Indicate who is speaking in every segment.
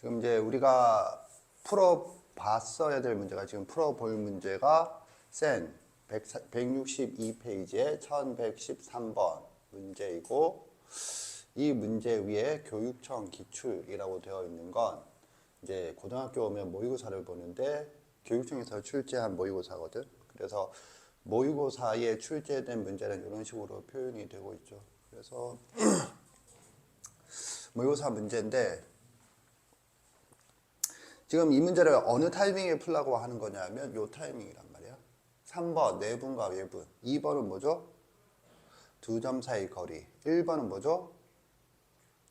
Speaker 1: 지금 이제 우리가 풀어봤어야 될 문제가 지금 풀어볼 문제가 센 162페이지의 1113번 문제이고, 이 문제 위에 교육청 기출이라고 되어 있는 건 이제 고등학교 오면 모의고사를 보는데 교육청에서 출제한 모의고사거든. 그래서 모의고사에 출제된 문제는 이런 식으로 표현이 되고 있죠. 그래서 모의고사 문제인데, 지금 이 문제를 어느 타이밍에 풀라고 하는 거냐면 요 타이밍이란 말이야. 3번 내분과 외분, 2번은 뭐죠? 두 점 사이 거리, 1번은 뭐죠?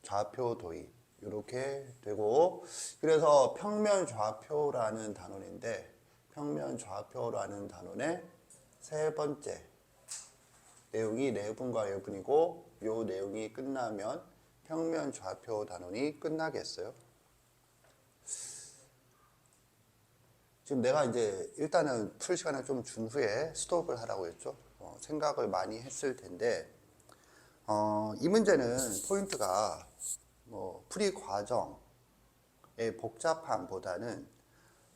Speaker 1: 좌표 도입. 이렇게 되고, 그래서 평면 좌표라는 단원인데, 평면 좌표라는 단원의 세 번째 내용이 내분과 외분이고, 요 내용이 끝나면 평면 좌표 단원이 끝나겠어요. 지금 내가 이제 일단은 풀 시간을 좀 준 후에 스톱을 하라고 했죠. 생각을 많이 했을 텐데, 이 문제는 포인트가 풀이 과정의 복잡함보다는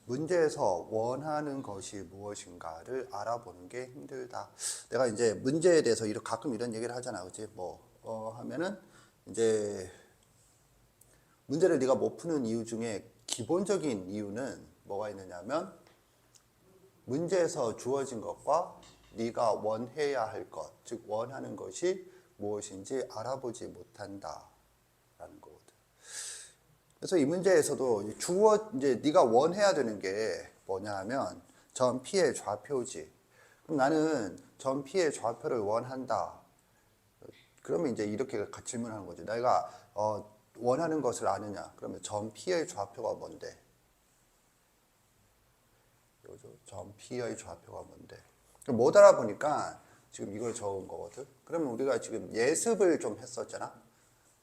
Speaker 1: 문제에서 원하는 것이 무엇인가를 알아보는 게 힘들다. 내가 이제 문제에 대해서 가끔 이런 얘기를 하잖아, 그치? 하면은 이제 문제를 네가 못 푸는 이유 중에 기본적인 이유는 뭐가 있느냐면, 문제에서 주어진 것과 네가 원해야 할 것, 즉 원하는 것이 무엇인지 알아보지 못한다라는 거거든. 그래서 이 문제에서도 이제 네가 원해야 되는 게 뭐냐 하면 점 P의 좌표지. 그럼 나는 점 P의 좌표를 원한다. 그러면 이제 이렇게 질문하는 거지. 내가 원하는 것을 아느냐? 그러면 점 P의 좌표가 뭔데? 점 P의 좌표가 뭔데? 못 알아보니까 지금 이걸 적은 거거든. 그러면 우리가 지금 예습을 좀 했었잖아.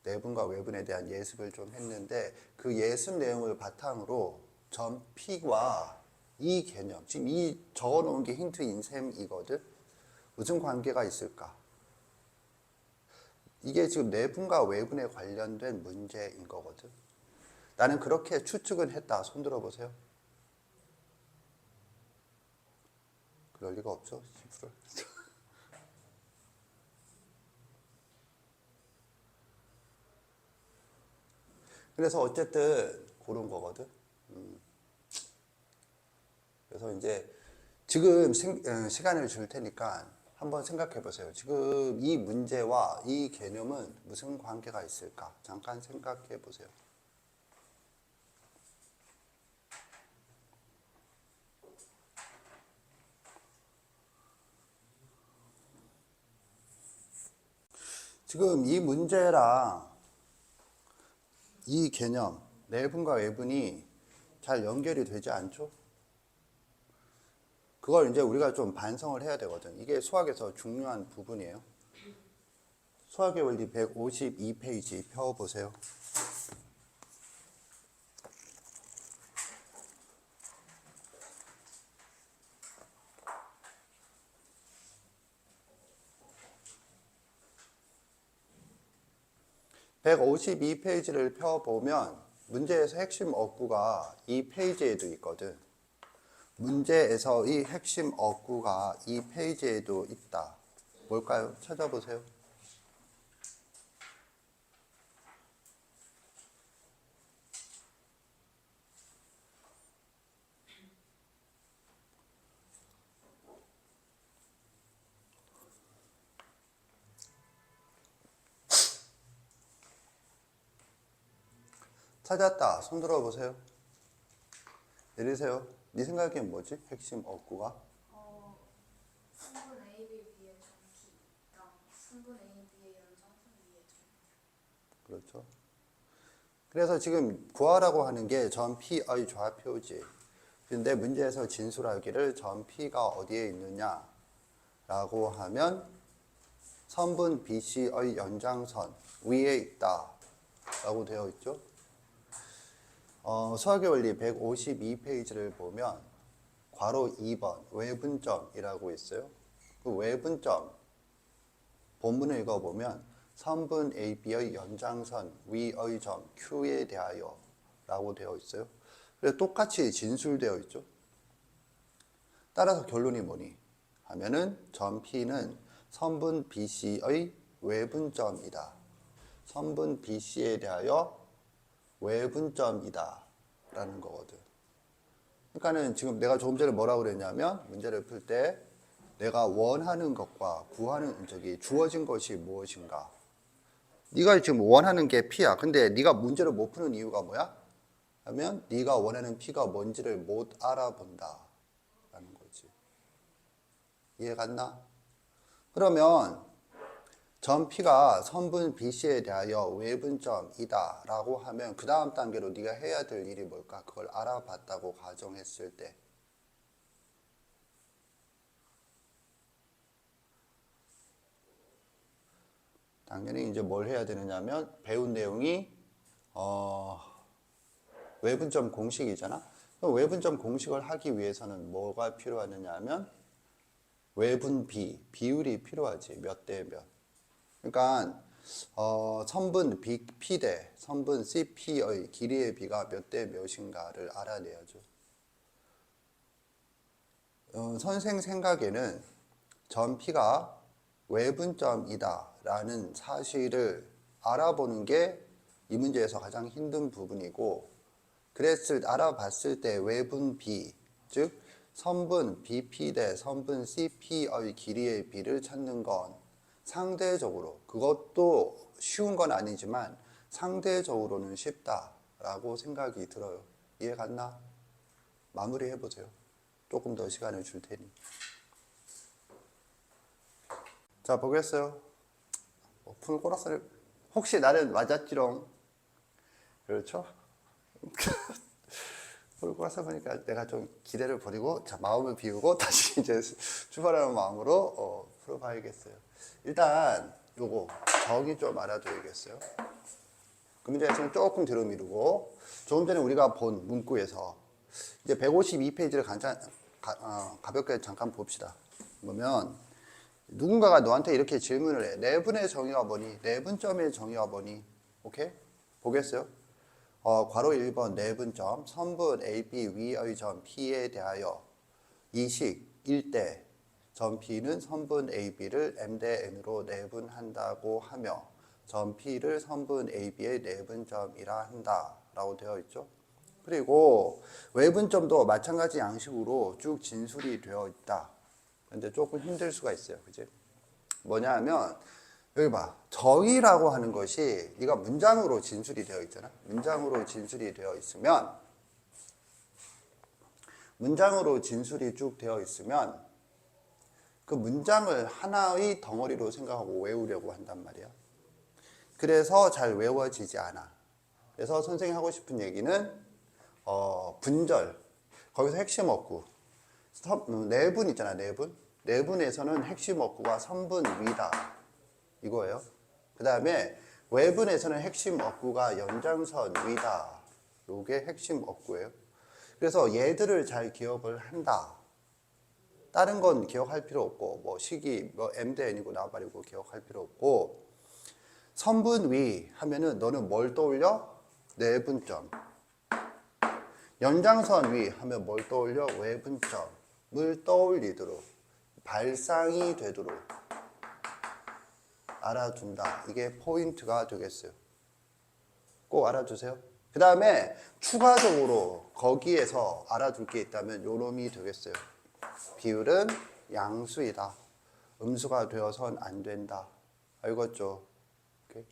Speaker 1: 내분과 외분에 대한 예습을 좀 했는데, 그 예습 내용을 바탕으로 점 P와 이 개념, 지금 이 적어놓은 게 힌트인 셈이거든. 무슨 관계가 있을까? 이게 지금 내분과 외분에 관련된 문제인 거거든. 나는 그렇게 추측은 했다. 손 들어보세요. 그럴 리가 없죠. 10%. 그래서 어쨌든 그런 거거든. 그래서 이제 지금 시간을 줄 테니까 한번 생각해 보세요. 지금 이 문제와 이 개념은 무슨 관계가 있을까? 잠깐 생각해 보세요. 지금 이 문제랑 이 개념, 내분과 외분이 잘 연결이 되지 않죠? 그걸 이제 우리가 좀 반성을 해야 되거든. 이게 수학에서 중요한 부분이에요. 수학의 원리 152페이지 펴보세요. (152페이지를) 펴보면 문제에서 핵심 어구가 이 페이지에도 있거든. 문제에서 이 핵심 어구가 이 페이지에도 있다. 뭘까요? 찾아보세요. 찾았다. 손 들어보세요. 내리세요. 네 생각엔 뭐지? 핵심 어구가?
Speaker 2: 승분 AB B의 정기랑 승분 A B의 연장선 B의 정기.
Speaker 1: 그렇죠. 그래서 지금 구하라고 하는 게 점 P의 좌표지. 근데 문제에서 진술하기를 점 P가 어디에 있느냐 라고 하면 선분 BC의 연장선 위에 있다 라고 되어 있죠. 수학의 원리 152페이지를 보면 괄호 2번 외분점이라고 있어요. 그 외분점 본문을 읽어보면 선분 AB의 연장선 위의 점 Q에 대하여 라고 되어 있어요. 그래서 똑같이 진술되어 있죠. 따라서 결론이 뭐니 하면은 점 P는 선분 BC의 외분점이다. 선분 BC에 대하여 외분점이다 라는 거거든. 그러니까는 지금 내가 조금 전에 뭐라고 그랬냐면 문제를 풀 때 내가 원하는 것과 구하는 주어진 것이 무엇인가. 네가 지금 원하는 게 P야. 근데 네가 문제를 못 푸는 이유가 뭐야? 하면 네가 원하는 P가 뭔지를 못 알아본다 라는 거지. 이해 갔나? 그러면 점 P가 선분 BC에 대하여 외분점이다 라고 하면 그 다음 단계로 네가 해야 될 일이 뭘까? 그걸 알아봤다고 가정했을 때 당연히 이제 뭘 해야 되느냐면 배운 내용이 외분점 공식이잖아. 그럼 외분점 공식을 하기 위해서는 뭐가 필요하느냐 하면 외분 비율이 필요하지. 몇 대 몇. 그러니까 선분 P 대 선분 CP의 길이의 비가 몇 대 몇인가를 알아내야죠. 선생 생각에는 점 P가 외분점이다 라는 사실을 알아보는 게 이 문제에서 가장 힘든 부분이고, 알아봤을 때 외분 B, 즉 선분 BP 대 선분 CP의 길이의 비를 찾는 건 상대적으로, 그것도 쉬운 건 아니지만 상대적으로는 쉽다라고 생각이 들어요. 이해 갔나? 마무리 해보세요. 조금 더 시간을 줄 테니. 자, 보겠어요. 푸는 꼬락서를 혹시 나는 맞았지롱. 그렇죠? 푸는 꼬락서 보니까 내가 좀 기대를 버리고 자 마음을 비우고 다시 이제 출발하는 마음으로 풀어봐야겠어요. 일단 요거 정의 좀 알아둬야겠어요. 그 문제에서는 조금 뒤로 미루고 조금 전에 우리가 본 문구에서 이제 152페이지를 가볍게 잠깐 봅시다. 보면 누군가가 너한테 이렇게 질문을 해. 내분의 정의가 뭐니? 내분점의 정의가 뭐니? 오케이? 보겠어요? 괄호 1번 내분점 선분 AB 위의 점 P에 대하여 이식 1대 점 P는 선분 AB를 M 대 N으로 내분한다고 하며 점 P를 선분 AB의 내분점이라 한다 라고 되어 있죠. 그리고 외분점도 마찬가지 양식으로 쭉 진술이 되어 있다. 근데 조금 힘들 수가 있어요. 그치? 뭐냐 하면 여기 봐. 정의라고 하는 것이 네가 문장으로 진술이 되어 있잖아. 문장으로 진술이 되어 있으면 쭉 되어 있으면 그 문장을 하나의 덩어리로 생각하고 외우려고 한단 말이야. 그래서 잘 외워지지 않아. 그래서 선생님이 하고 싶은 얘기는 분절. 거기서 핵심 어구. 내분 있잖아. 내분에서는 핵심 어구가 선분 위다. 이거예요. 그 다음에 외분에서는 핵심 어구가 연장선 위다. 요게 핵심 어구예요. 그래서 얘들을 잘 기억을 한다. 다른 건 기억할 필요 없고 뭐 식이 M 대 N이고 나발이고 기억할 필요 없고 선분 위 하면은 너는 뭘 떠올려? 내분점. 연장선 위 하면 뭘 떠올려? 외분점을 떠올리도록 발상이 되도록 알아둔다. 이게 포인트가 되겠어요. 꼭 알아두세요. 그 다음에 추가적으로 거기에서 알아둘 게 있다면 요 놈이 되겠어요. 비율은 양수이다. 음수가 되어선 안 된다. 알겠죠? 오케이?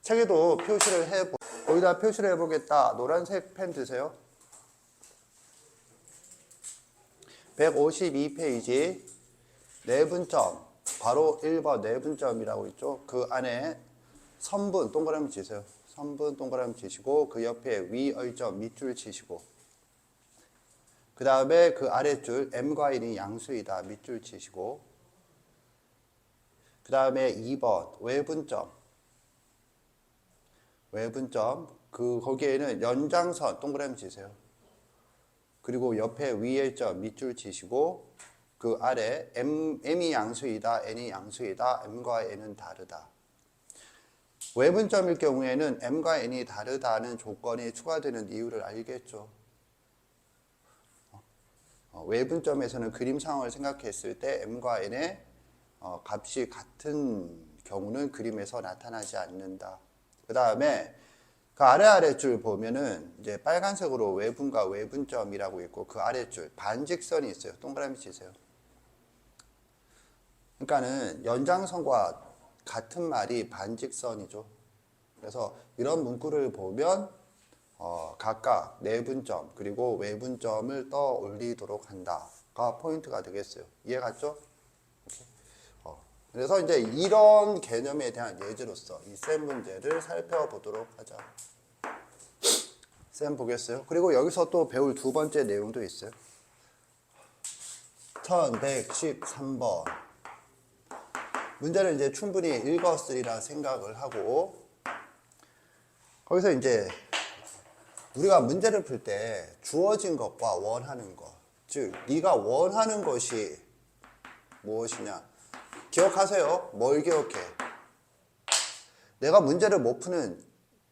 Speaker 1: 책에도 표시를 거기다 표시를 해보겠다. 노란색 펜 드세요. 152페이지 내분점 바로 1번 내분점이라고 있죠. 그 안에 선분 동그라미 치세요. 선분 동그라미 치시고 그 옆에 위의 점 밑줄 치시고 그 다음에 그 아랫줄 M과 N이 양수이다. 밑줄 치시고 그 다음에 2번 외분점 거기에는 연장선 동그라미 치세요. 그리고 옆에 위의 점 밑줄 치시고 그 아래 M이 양수이다, N이 양수이다, M과 N은 다르다. 외분점일 경우에는 m과 n이 다르다는 조건이 추가되는 이유를 알겠죠. 외분점에서는 그림 상황을 생각했을 때 m과 n의 값이 같은 경우는 그림에서 나타나지 않는다. 그 다음에 그 아래줄 보면은 이제 빨간색으로 외분과 외분점이라고 있고 그 아래줄 반직선이 있어요. 동그라미 치세요. 그러니까는 연장선과 같은 말이 반직선이죠. 그래서 이런 문구를 보면 각각 내분점 그리고 외분점을 떠올리도록 한다가 포인트가 되겠어요. 이해 갔죠? 그래서 이제 이런 개념에 대한 예제로서 이 셈 문제를 살펴보도록 하자. 셈 보겠어요? 그리고 여기서 또 배울 두 번째 내용도 있어요. 1113번. 문제를 이제 충분히 읽었으리라 생각을 하고, 거기서 이제 우리가 문제를 풀 때 주어진 것과 원하는 것, 즉 네가 원하는 것이 무엇이냐? 기억하세요. 뭘 기억해? 내가 문제를 못 푸는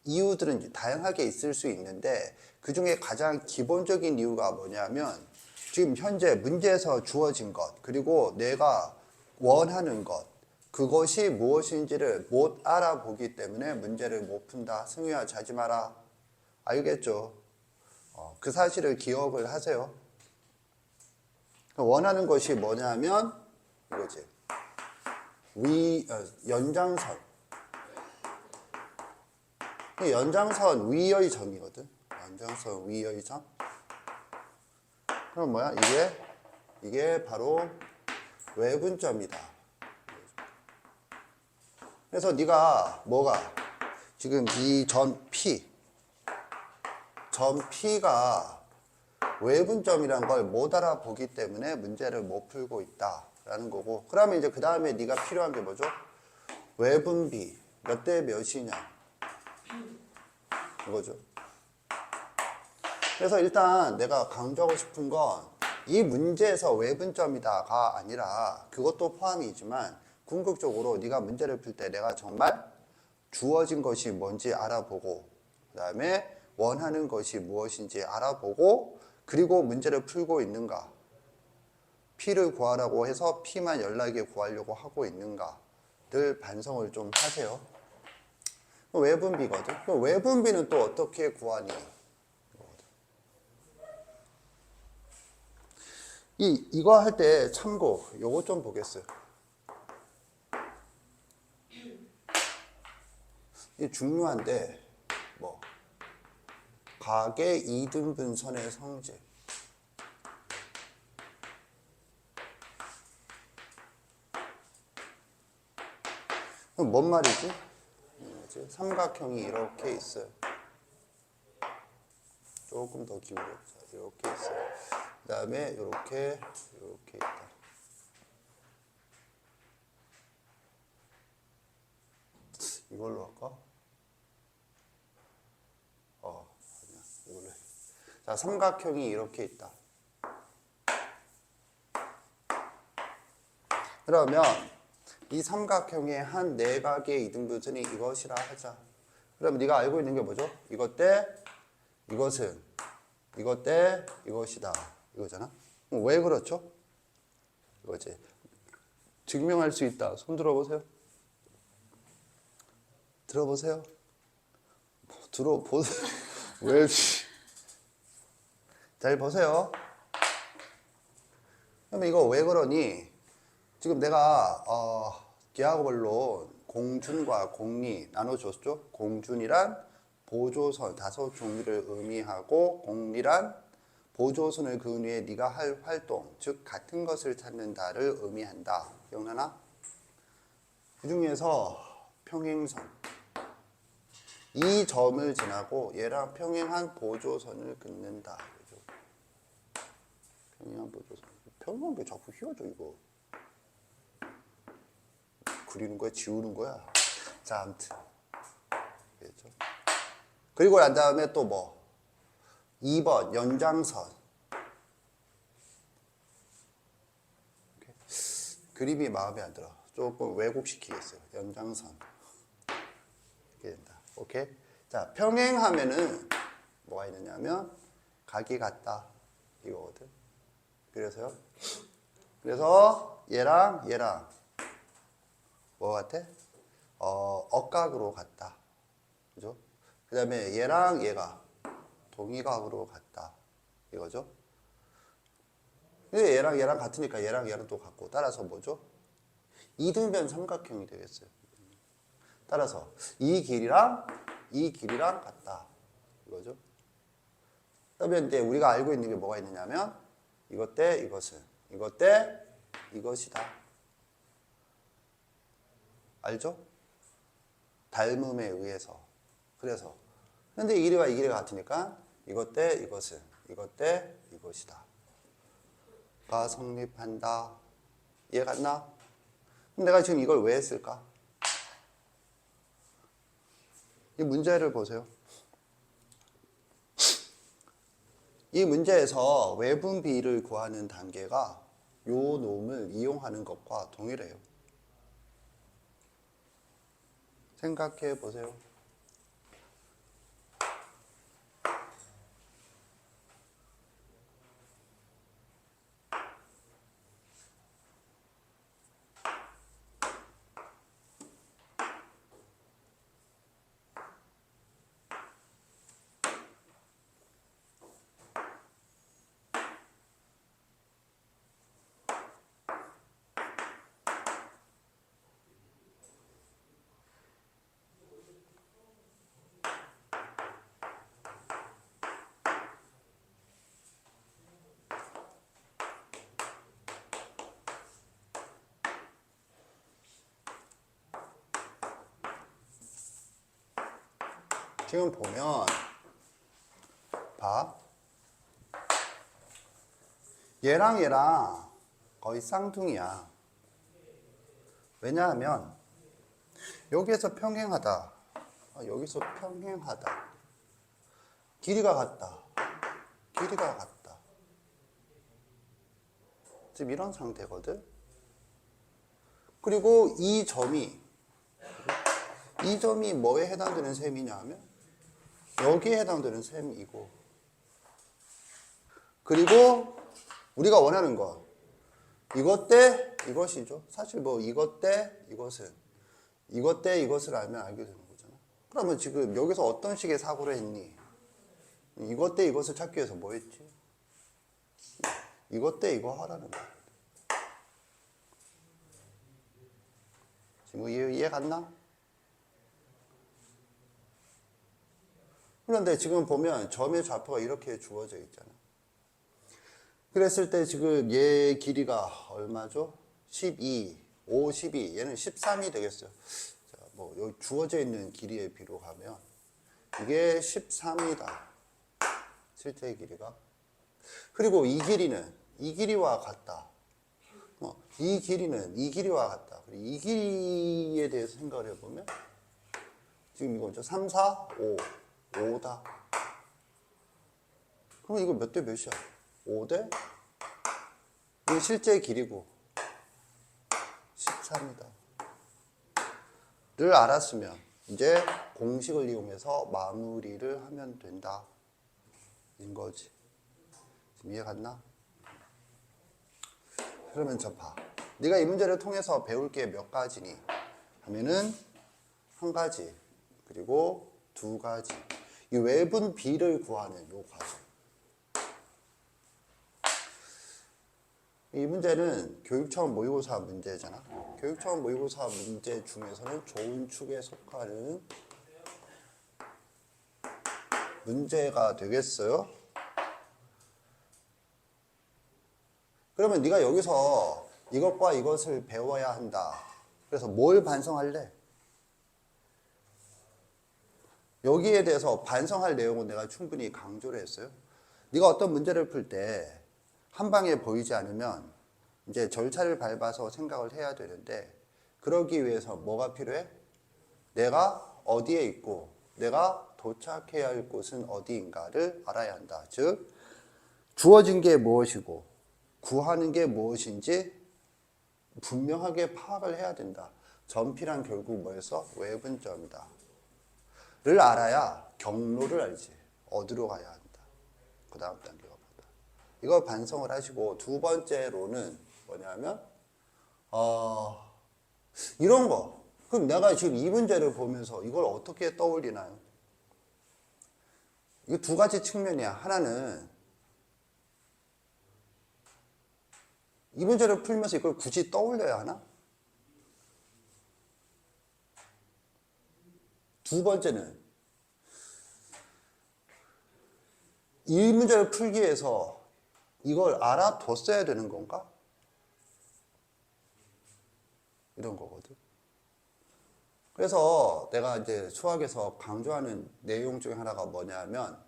Speaker 1: 이유들은 다양하게 있을 수 있는데 그 중에 가장 기본적인 이유가 뭐냐면 지금 현재 문제에서 주어진 것 그리고 내가 원하는 것 그것이 무엇인지를 못 알아보기 때문에 문제를 못 푼다. 승유야 자지 마라. 알겠죠? 그 사실을 기억을 하세요. 원하는 것이 뭐냐면 이거지. 연장선. 연장선 위의 점이거든. 연장선 위의 점. 그럼 뭐야? 이게 바로 외분점이다. 그래서 네가 뭐가 지금 이 점 P가 외분점이란 걸 못 알아보기 때문에 문제를 못 풀고 있다라는 거고. 그러면 이제 그 다음에 네가 필요한 게 뭐죠? 외분비 몇 대 몇이냐 이거죠. 그래서 일단 내가 강조하고 싶은 건 이 문제에서 외분점이다가 아니라 그것도 포함이지만 궁극적으로 네가 문제를 풀 때 내가 정말 주어진 것이 뭔지 알아보고 그 다음에 원하는 것이 무엇인지 알아보고 그리고 문제를 풀고 있는가 P를 구하라고 해서 P만 연락에 구하려고 하고 있는가 늘 반성을 좀 하세요. 외분비거든. 외분비는 또 어떻게 구하니? 이거 할 때 참고 요거 좀 보겠어요. 이 중요한데 뭐 가계 이등분선의 성질 그럼 뭔 말이지? 삼각형이 이렇게 있어요. 조금 더 기울여. 이렇게 있어요. 그 다음에 이렇게 있다. 이걸로 할까? 아니야. 이걸로 해. 자, 삼각형이 이렇게 있다. 그러면 이 삼각형의 한 내각의 이등분선이 이것이라 하자. 그럼 네가 알고 있는 게 뭐죠? 이것 대 이것은 이것 대 이것이다. 이거잖아. 왜 그렇죠? 이거지. 증명할 수 있다. 손 들어보세요. 들어보세요. 들어보세요. 왜? 잘 보세요. 그럼 이거 왜 그러니? 지금 내가 기하학원론 공준과 공리 나눠줬죠? 공준이란 보조선 5종류를 의미하고 공리란 보조선을 그은 위에 네가 할 활동, 즉 같은 것을 찾는다를 의미한다. 기억나나? 그 중에서 평행선 이 점을 지나고 얘랑 평행한 보조선을 긋는다. 그죠? 평행한 보조선. 평행한 게 자꾸 휘어져 이거. 그리는 거야? 지우는 거야? 자, 아무튼. 알겠죠? 그리고 난 다음에 또 뭐? 2번, 연장선. 오케이. 그림이 마음에 안 들어. 조금 왜곡시키겠어요. 연장선. 이렇게 된다. 오케이? 자, 평행하면은 뭐가 있느냐면 각이 같다 이거거든. 그래서요. 그래서 얘랑 뭐 같아? 억각으로 같다. 그죠? 그 다음에 얘랑 얘가 동의각으로 같다. 이거죠? 근데 얘랑 같으니까 얘랑 또 같고, 따라서 뭐죠? 이등변 삼각형이 되겠어요. 따라서 이 길이랑 같다. 이거죠? 그다음에 이제 우리가 알고 있는 게 뭐가 있느냐면 이것 대 이것은, 이것 대 이것이다. 알죠? 닮음에 의해서. 그래서 근데 이 길이가 같으니까 이것 대 이것은, 이것 대 이것이다 가 성립한다. 이해 갔나? 그럼 내가 지금 이걸 왜 했을까? 이 문제를 보세요. 이 문제에서 외분 비를 구하는 단계가 요 놈을 이용하는 것과 동일해요. 생각해 보세요. 지금 보면 봐. 얘랑 거의 쌍둥이야. 왜냐하면 여기에서 평행하다. 여기서 평행하다. 길이가 같다. 길이가 같다. 지금 이런 상태거든. 그리고 이 점이 뭐에 해당되는 셈이냐 하면 여기에 해당되는 셈이고, 그리고 우리가 원하는 건 이것 대 이것이죠. 사실 뭐 이것 대 이것은, 이것 대 이것을 알면 알게 되는 거잖아. 그러면 지금 여기서 어떤 식의 사고를 했니? 이것 대 이것을 찾기 위해서 뭐 했지? 이것 대 이거 하라는 거야. 지금 이해 갔나? 그런데 지금 보면 점의 좌표가 이렇게 주어져 있잖아. 그랬을 때 지금 얘 길이가 얼마죠? 12, 5, 12. 얘는 13이 되겠어요. 자, 뭐 여기 주어져 있는 길이의 비로 가면 이게 13이다. 실제 길이가. 그리고 이 길이는 이 길이와 같다. 이 길이는 이 길이와 같다. 그리고 이 길이에 대해서 생각을 해보면 지금 이거죠. 3, 4, 5. 5다. 그럼 이거 몇 대 몇이야? 5대? 이게 실제 길이고 13이다. 를 알았으면 이제 공식을 이용해서 마무리를 하면 된다. 인 거지. 지금 이해 갔나? 그러면 저 봐. 네가 이 문제를 통해서 배울 게 몇 가지니? 하면은 한 가지, 그리고 두 가지. 이 외분 비를 구하는 요 과정. 이 문제는 교육청 모의고사 문제잖아. 교육청 모의고사 문제 중에서는 좋은 축에 속하는 문제가 되겠어요. 그러면 네가 여기서 이것과 이것을 배워야 한다. 그래서 뭘 반성할래? 여기에 대해서 반성할 내용은 내가 충분히 강조를 했어요. 네가 어떤 문제를 풀 때 한 방에 보이지 않으면 이제 절차를 밟아서 생각을 해야 되는데, 그러기 위해서 뭐가 필요해? 내가 어디에 있고 내가 도착해야 할 곳은 어디인가를 알아야 한다. 즉 주어진 게 무엇이고 구하는 게 무엇인지 분명하게 파악을 해야 된다. 점피란 결국 뭐였어? 외분점이다. 알아야 경로를 알지. 어디로 가야 한다. 그 다음 단계가 뭐다. 이걸 반성을 하시고, 두 번째로는 뭐냐면 이런 거. 그럼 내가 지금 이 문제를 보면서 이걸 어떻게 떠올리나요? 이거 두 가지 측면이야. 하나는 이 문제를 풀면서 이걸 굳이 떠올려야 하나? 두 번째는 이 문제를 풀기 위해서 이걸 알아뒀어야 되는 건가? 이런 거거든. 그래서 내가 이제 수학에서 강조하는 내용 중에 하나가 뭐냐면,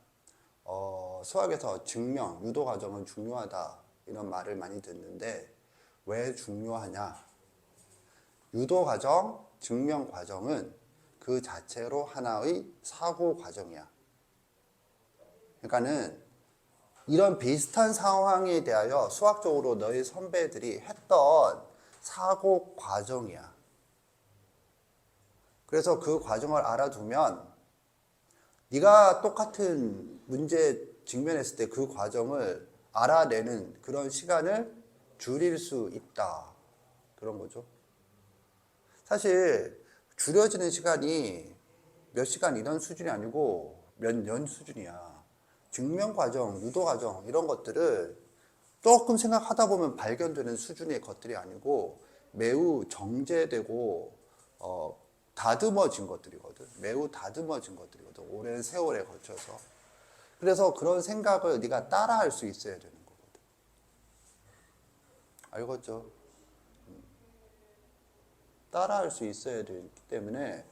Speaker 1: 수학에서 증명, 유도 과정은 중요하다. 이런 말을 많이 듣는데, 왜 중요하냐? 유도 과정, 증명 과정은 그 자체로 하나의 사고 과정이야. 그러니까는 이런 비슷한 상황에 대하여 수학적으로 너희 선배들이 했던 사고 과정이야. 그래서 그 과정을 알아두면 네가 똑같은 문제에 직면했을 때 그 과정을 알아내는 그런 시간을 줄일 수 있다. 그런 거죠. 사실 줄여지는 시간이 몇 시간 이런 수준이 아니고 몇 년 수준이야. 증명 과정, 유도 과정 이런 것들을 조금 생각하다 보면 발견되는 수준의 것들이 아니고 매우 정제되고 다듬어진 것들이거든. 매우 다듬어진 것들이거든. 오랜 세월에 걸쳐서. 그래서 그런 생각을 네가 따라할 수 있어야 되는 거거든. 알겠죠? 따라할 수 있어야 되기 때문에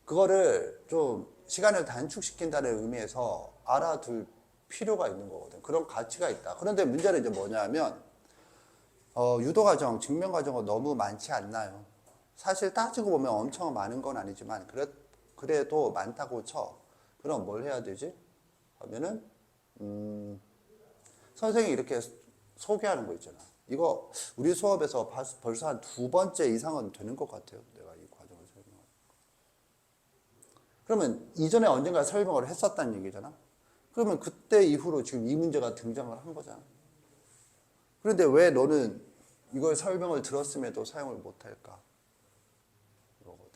Speaker 1: 그거를 좀 시간을 단축시킨다는 의미에서 알아둘 필요가 있는 거거든. 그런 가치가 있다. 그런데 문제는 이제 뭐냐면 유도 과정, 증명 과정은 너무 많지 않나요? 사실 따지고 보면 엄청 많은 건 아니지만 그래도 많다고 쳐. 그럼 뭘 해야 되지? 하면은 선생님이 이렇게 소개하는 거 있잖아. 이거 우리 수업에서 벌써 한 두 번째 이상은 되는 것 같아요. 내가 이 과정을 설명하는. 그러면 이전에 언젠가 설명을 했었다는 얘기잖아. 그러면 그때 이후로 지금 이 문제가 등장을 한 거잖아. 그런데 왜 너는 이걸 설명을 들었음에도 사용을 못할까? 이거거든.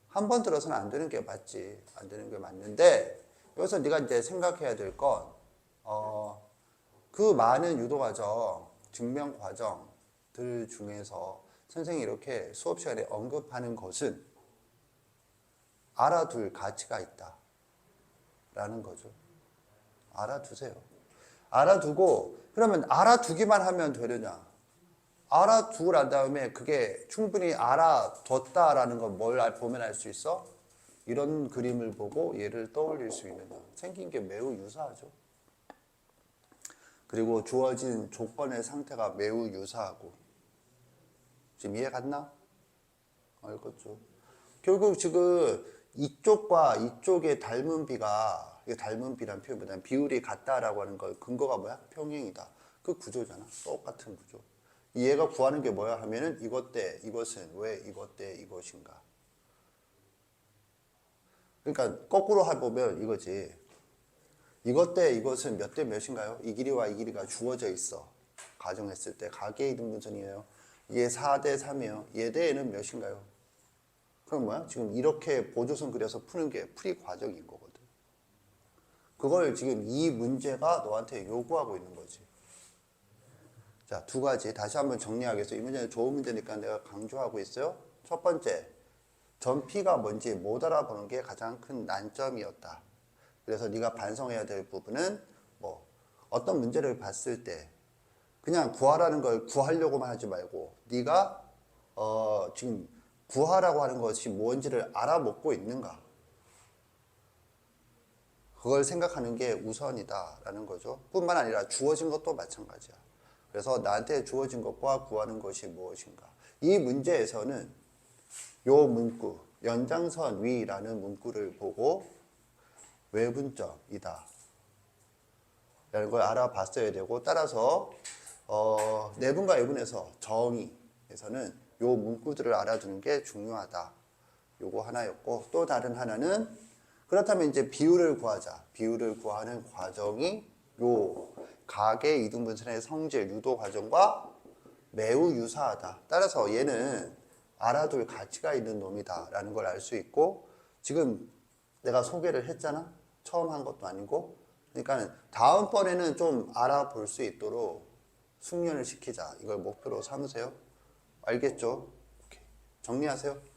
Speaker 1: 한 번 들어서는 안 되는 게 맞지. 안 되는 게 맞는데 여기서 네가 이제 생각해야 될 건 그 많은 유도 과정, 증명 과정들 중에서 선생님이 이렇게 수업 시간에 언급하는 것은 알아둘 가치가 있다. 라는 거죠. 알아두세요. 알아두고 그러면 알아두기만 하면 되느냐? 알아두고 난 다음에 그게 충분히 알아뒀다라는 건 뭘 보면 알 수 있어? 이런 그림을 보고 얘를 떠올릴 수 있느냐? 생긴 게 매우 유사하죠. 그리고 주어진 조건의 상태가 매우 유사하고. 지금 이해 갔나? 알겠죠. 결국 지금 이쪽과 이쪽의 닮은 비가, 닮은 비란 표현보다는 비율이 같다라고 하는 거 근거가 뭐야? 평행이다. 그 구조잖아. 똑같은 구조. 얘가 구하는 게 뭐야 하면은 이것 대 이것은 왜 이것 대 이것인가. 그러니까 거꾸로 해보면 이거지. 이것 대 이것은 몇 대 몇인가요? 이 길이와 이 길이가 주어져 있어. 가정했을 때 가계의 등분선이에요. 이게 4대 3이에요. 얘 대에는 몇인가요? 그럼 뭐야? 지금 이렇게 보조선 그려서 푸는 게 풀이 과정인 거거든. 그걸 지금 이 문제가 너한테 요구하고 있는 거지. 자, 두 가지 다시 한번 정리하겠어요. 이 문제는 좋은 문제니까 내가 강조하고 있어요. 첫 번째, 전피가 뭔지 못 알아보는 게 가장 큰 난점이었다. 그래서 네가 반성해야 될 부분은 뭐 어떤 문제를 봤을 때 그냥 구하라는 걸 구하려고만 하지 말고 네가 지금 구하라고 하는 것이 뭔지를 알아먹고 있는가. 그걸 생각하는 게 우선이다라는 거죠. 뿐만 아니라 주어진 것도 마찬가지야. 그래서 나한테 주어진 것과 구하는 것이 무엇인가. 이 문제에서는 요 문구, 연장선 위라는 문구를 보고 외분점이다 라는 걸 알아봤어야 되고, 따라서 내분과 외분에서 정의에서는 요 문구들을 알아두는 게 중요하다. 요거 하나였고, 또 다른 하나는 그렇다면 이제 비율을 구하자. 비율을 구하는 과정이 요 각의 이등분선의 성질 유도 과정과 매우 유사하다. 따라서 얘는 알아둘 가치가 있는 놈이다 라는 걸 알 수 있고, 지금 내가 소개를 했잖아. 처음 한 것도 아니고. 그러니까 다음번에는 좀 알아볼 수 있도록 숙련을 시키자. 이걸 목표로 삼으세요. 알겠죠? 오케이. 정리하세요.